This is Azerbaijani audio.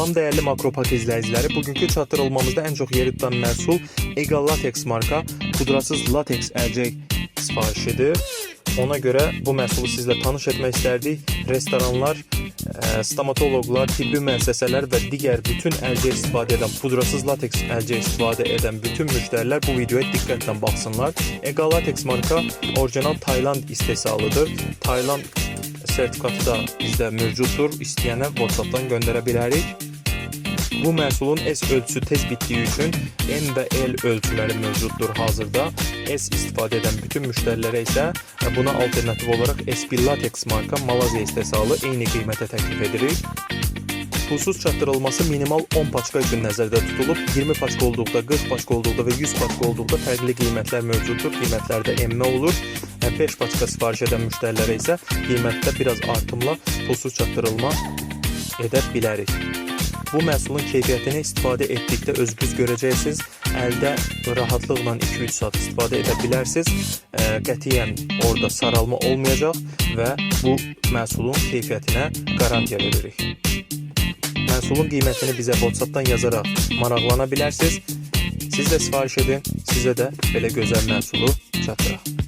Salam dəyərli Makropak izləyiciləri, bugünkü çatdırılmamızda ən çox yer tutan məhsul Egal Latex marka pudrasız lateks əlcək sifarişidir. Ona görə bu məhsulu sizlə tanış etmək istərdik. Restoranlar, stomatoloqlar, tibbi müəssisələr və digər bütün əlcək istifadə edən, pudrasız lateks əlcək istifadə edən bütün müştərilər bu videoya diqqətlə baxsınlar. Egal Latex marka orijinal Tayland istehsalıdır. Tayland sertifikatı da bizdə mövcuddur. İstəyənə WhatsApp-dan göndərə bilərik. Bu məhsulun S ölçüsü tez bitdiyi üçün M və L ölçüləri mövcuddur hazırda. S istifadə edən bütün müştərilərə isə buna alternativ olaraq S1 Latex marka Malaziya istehsalı eyni qiymətə təklif edirik. Pulsuz çatdırılması minimal 10 paçka üçün nəzərdə tutulub. 20 paçka olduqda, 40 paçka olduqda və 100 paçka olduqda fərqli qiymətlər mövcuddur. Qiymətlərdə emmə olur. 5 paçka sifariş edən müştərilərə isə qiymətdə biraz artımla pulsuz çatdırılma edə bilərik. Bu məhsulun keyfiyyətini istifadə etdikdə özünüz görəcəksiniz. Əldə rahatlıqla 2-3 saat istifadə edə bilərsiniz. Qətiyyən orada saralma olmayacaq və bu məhsulun keyfiyyətinə qarantiya veririk. Məhsulun qiymətini bizə WhatsApp-dan yazaraq maraqlana bilərsiniz. Siz də sifariş edin, sizə də belə gözəl məhsulu çatdıraq.